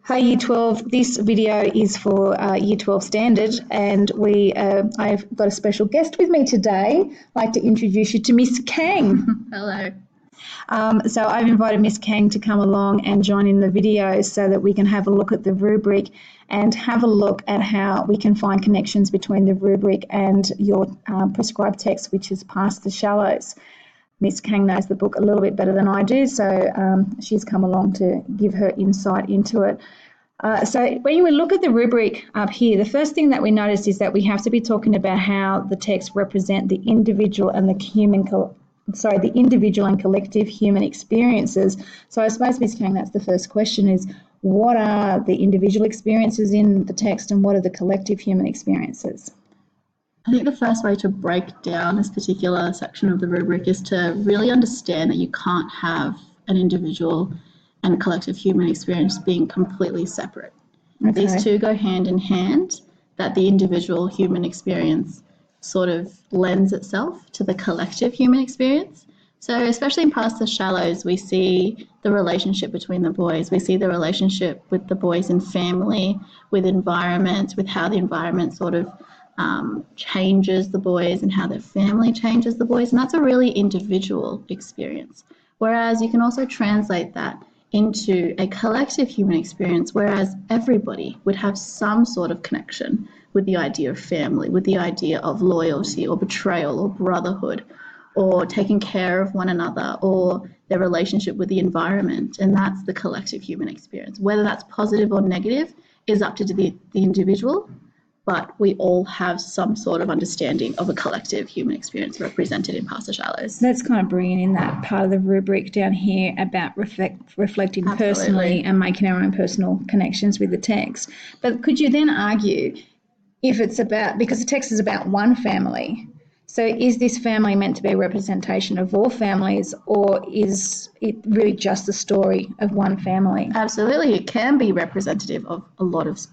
Hi Year 12, this video is for Year 12 Standard, and I've got a special guest with me today. I'd like to introduce you to Miss Kang. Hello. So I've invited Miss Kang to come along and join in the video so that we can have a look at the rubric and have a look at how we can find connections between the rubric and your prescribed text, which is Past the Shallows. Miss Kang knows the book a little bit better than I do, so she's come along to give her insight into it. So when we look at the rubric up here, the first thing that we notice is that we have to be talking about how the text represent the individual and the individual and collective human experiences. So I suppose, Miss Kang, that's the first question: is what are the individual experiences in the text, and what are the collective human experiences? I think the first way to break down this particular section of the rubric is to really understand that you can't have an individual and collective human experience being completely separate. Okay. These two go hand in hand, that the individual human experience sort of lends itself to the collective human experience. So especially in Past the Shallows, we see the relationship between the boys. We see the relationship with the boys in family, with environment, with how the environment sort of changes the boys and how their family changes the boys. And that's a really individual experience. Whereas you can also translate that into a collective human experience, whereas everybody would have some sort of connection with the idea of family, with the idea of loyalty or betrayal or brotherhood, or taking care of one another, or their relationship with the environment. And that's the collective human experience. Whether that's positive or negative is up to the individual, but we all have some sort of understanding of a collective human experience represented in Past the Shallows. That's kind of bringing in that part of the rubric down here about reflecting personally and making our own personal connections with the text. But could you then argue, if it's about, because the text is about one family, so is this family meant to be a representation of all families, or is it really just the story of one family? Absolutely, it can be representative of a lot of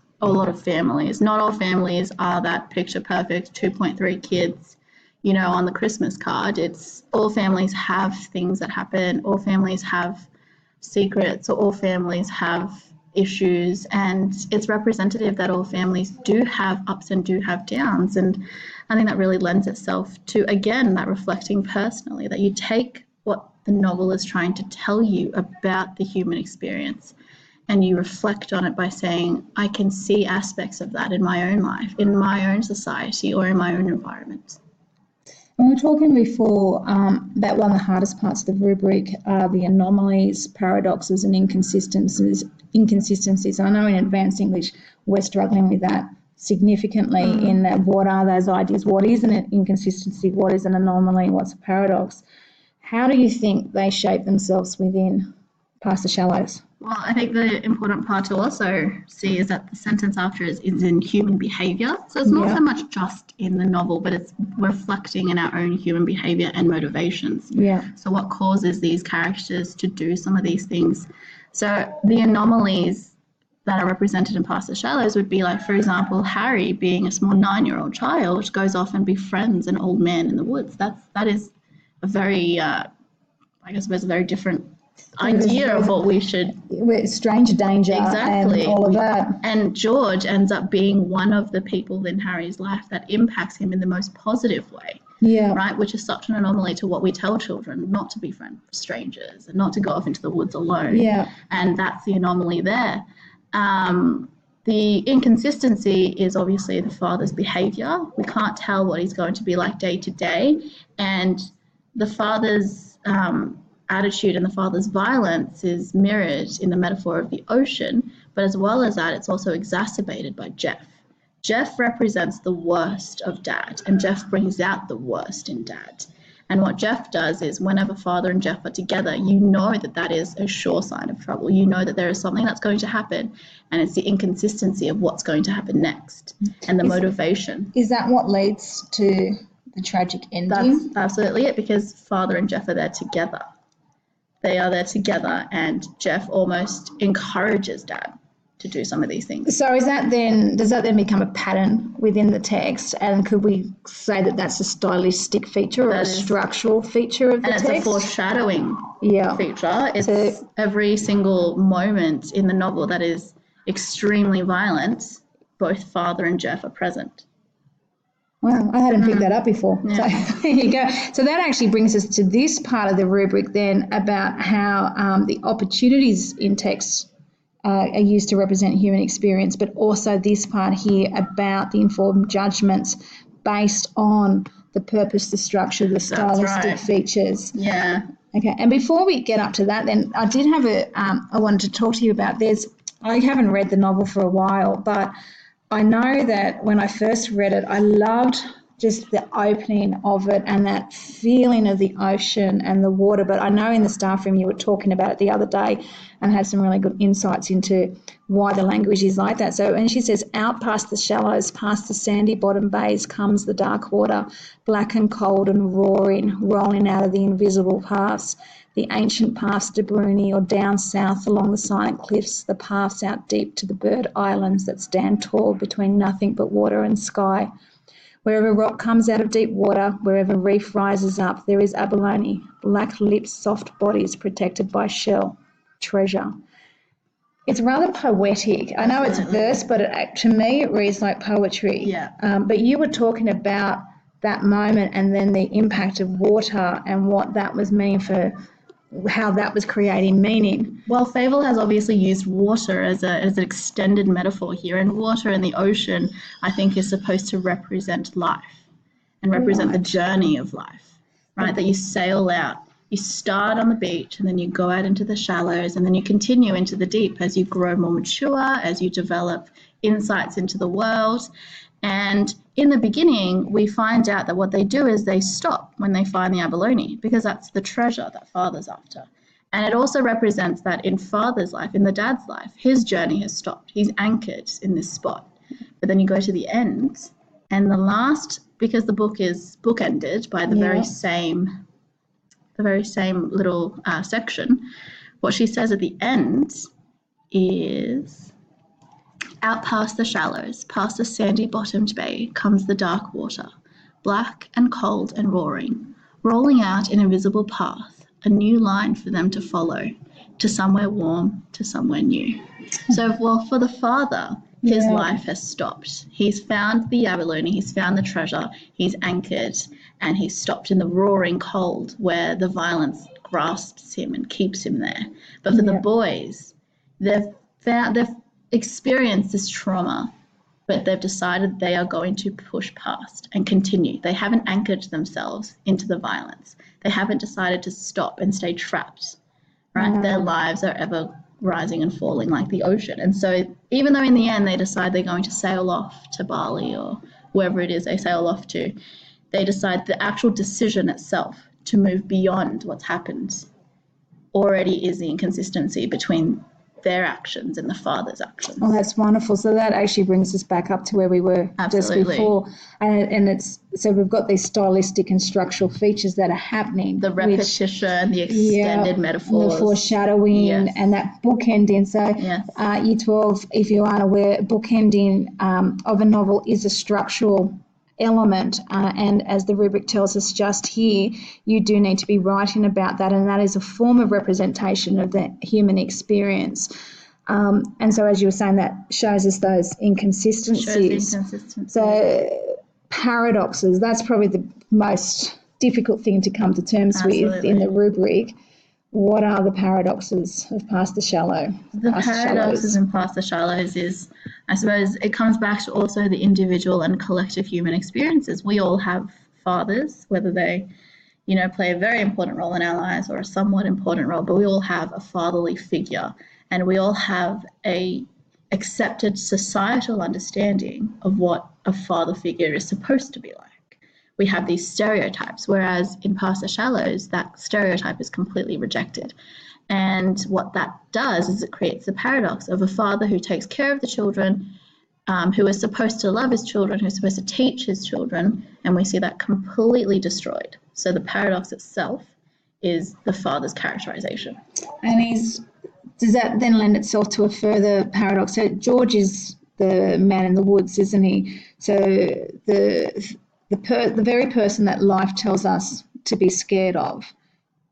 families. Not all families are that picture perfect 2.3 kids, on the Christmas card. It's all families have things that happen, all families have secrets, or all families have issues, and it's representative that all families do have ups and do have downs. And I think that really lends itself to, again, that reflecting personally, that you take what the novel is trying to tell you about the human experience and you reflect on it by saying, I can see aspects of that in my own life, in my own society, or in my own environment. And we were talking before that one of the hardest parts of the rubric are the anomalies, paradoxes, and inconsistencies. And I know in Advanced English we're struggling with that significantly in that what are those ideas? What is an inconsistency? What is an anomaly? What's a paradox? How do you think they shape themselves within Past the Shallows? Well, I think the important part to also see is that the sentence after is in human behaviour. So it's not so much just in the novel, but it's reflecting in our own human behaviour and motivations. Yeah. So what causes these characters to do some of these things? So the anomalies that are represented in Past the Shallows would be like, for example, Harry, being a small 9-year-old child, goes off and befriends an old man in the woods. That is a very, a very different idea of what we should. Stranger danger. Exactly. And all of that. And George ends up being one of the people in Harry's life that impacts him in the most positive way. Yeah. Right, which is such an anomaly to what we tell children, not to befriend strangers and not to go off into the woods alone. Yeah. And that's the anomaly there. The inconsistency is obviously the father's behaviour. We can't tell what he's going to be like day to day. And the father's attitude and the father's violence is mirrored in the metaphor of the ocean. But as well as that, it's also exacerbated by Jeff. Jeff represents the worst of Dad, and Jeff brings out the worst in Dad. And what Jeff does is whenever Father and Jeff are together, you know that is a sure sign of trouble. You know that there is something that's going to happen, and it's the inconsistency of what's going to happen next and the motivation. Is that what leads to the tragic ending? That's absolutely it, because Father and Jeff are there together. They are there together, and Jeff almost encourages Dad to do some of these things. So does that then become a pattern within the text, and could we say that that's a stylistic feature or a structural feature of the text? And it's a foreshadowing feature. It's every single moment in the novel that is extremely violent, both father and Jeff are present. Wow, I hadn't picked that up before. Yeah. So there you go. So that actually brings us to this part of the rubric then about how the opportunities in text are used to represent human experience, but also this part here about the informed judgments based on the purpose, the structure, the stylistic features. Yeah. Okay, and before we get up to that, then I did have I wanted to talk to you about I haven't read the novel for a while, but I know that when I first read it, I loved just the opening of it and that feeling of the ocean and the water. But I know in the staff room you were talking about it the other day and had some really good insights into why the language is like that. So, and she says, out past the shallows, past the sandy bottom bays comes the dark water, black and cold and roaring, rolling out of the invisible paths. The ancient paths to Bruni or down south along the silent cliffs, the paths out deep to the bird islands that stand tall between nothing but water and sky. Wherever rock comes out of deep water, wherever reef rises up, there is abalone, black lips, soft bodies protected by shell, treasure. It's rather poetic. I know it's verse, but to me it reads like poetry. Yeah. But you were talking about that moment and then the impact of water and what that was meaning for how that was creating meaning. Well, Fable has obviously used water as an extended metaphor here, and water in the ocean, I think, is supposed to represent life and represent the journey of life, right? That you sail out, you start on the beach, and then you go out into the shallows, and then you continue into the deep as you grow more mature, as you develop insights into the world. And in the beginning, we find out that what they do is they stop when they find the abalone, because that's the treasure that father's after. And it also represents that in father's life, in the dad's life, his journey has stopped. He's anchored in this spot. But then you go to the end, and the last, because the book is bookended by the very same little section, what she says at the end is, out past the shallows, past the sandy-bottomed bay, comes the dark water, black and cold and roaring, rolling out an invisible path, a new line for them to follow, to somewhere warm, to somewhere new. So, well, for the father, his life has stopped. He's found the abalone, he's found the treasure, he's anchored, and he's stopped in the roaring cold where the violence grasps him and keeps him there. But for the boys, they've experienced this trauma, but they've decided they are going to push past and continue. They haven't anchored themselves into the violence. They haven't decided to stop and stay trapped, right? Their lives are ever rising and falling like the ocean. And so even though in the end they decide they're going to sail off to Bali or wherever it is they sail off to, they decide the actual decision itself to move beyond what's happened already is the inconsistency between their actions and the father's actions. Oh, that's wonderful. So that actually brings us back up to where we were just before. And it's so we've got these stylistic and structural features that are happening. The repetition, the extended metaphors. The foreshadowing and that bookending. So Year 12, if you aren't aware, bookending of a novel is a structural element, and as the rubric tells us just here, you do need to be writing about that, and that is a form of representation of the human experience. And so as you were saying, that shows us those inconsistencies. So paradoxes, that's probably the most difficult thing to come to terms with in the rubric. What are the paradoxes of Past the Shallow? The paradoxes in Past the Shallows is, I suppose, it comes back to also the individual and collective human experiences. We all have fathers, whether they, play a very important role in our lives or a somewhat important role, but we all have a fatherly figure, and we all have a accepted societal understanding of what a father figure is supposed to be like. We have these stereotypes, whereas in Past the Shallows, that stereotype is completely rejected. And what that does is it creates the paradox of a father who takes care of the children, who is supposed to love his children, who's supposed to teach his children, and we see that completely destroyed. So the paradox itself is the father's characterization. And does that then lend itself to a further paradox? So George is the man in the woods, isn't he? So the very person that life tells us to be scared of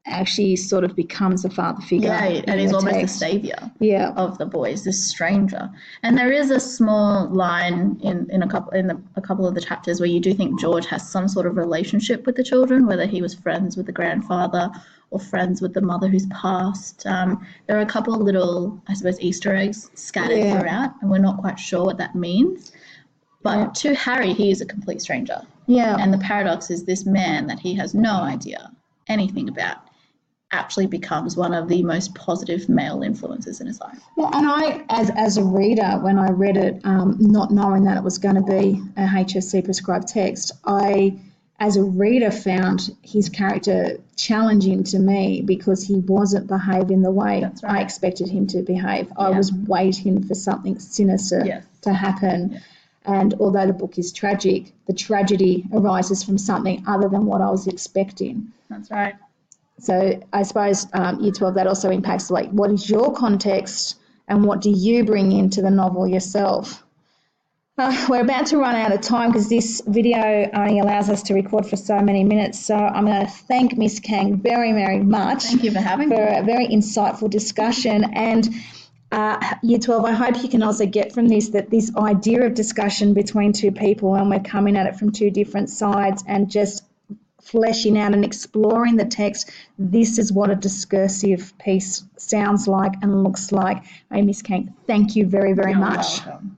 actually sort of becomes a father figure. Yeah, and he's almost the savior of the boys, this stranger. And there is a small line in a couple of the chapters where you do think George has some sort of relationship with the children, whether he was friends with the grandfather or friends with the mother who's passed. There are a couple of little, I suppose, Easter eggs scattered throughout, and we're not quite sure what that means. But to Harry, he is a complete stranger. Yeah. And the paradox is this man that he has no idea anything about actually becomes one of the most positive male influences in his life. Well, and I, as a reader, when I read it, not knowing that it was going to be a HSC prescribed text, I, as a reader, found his character challenging to me because he wasn't behaving the way I expected him to behave. I was waiting for something sinister to happen. And although the book is tragic, the tragedy arises from something other than what I was expecting. That's right. So I suppose Year 12, that also impacts, like, what is your context and what do you bring into the novel yourself? We're about to run out of time because this video only allows us to record for so many minutes. So I'm going to thank Miss Kang very, very much. Thank you for having me. For a very insightful discussion. And Year 12, I hope you can also get from this that this idea of discussion between two people, and we're coming at it from two different sides and just fleshing out and exploring the text, this is what a discursive piece sounds like and looks like. Miss Kang, thank you very, very much. Welcome.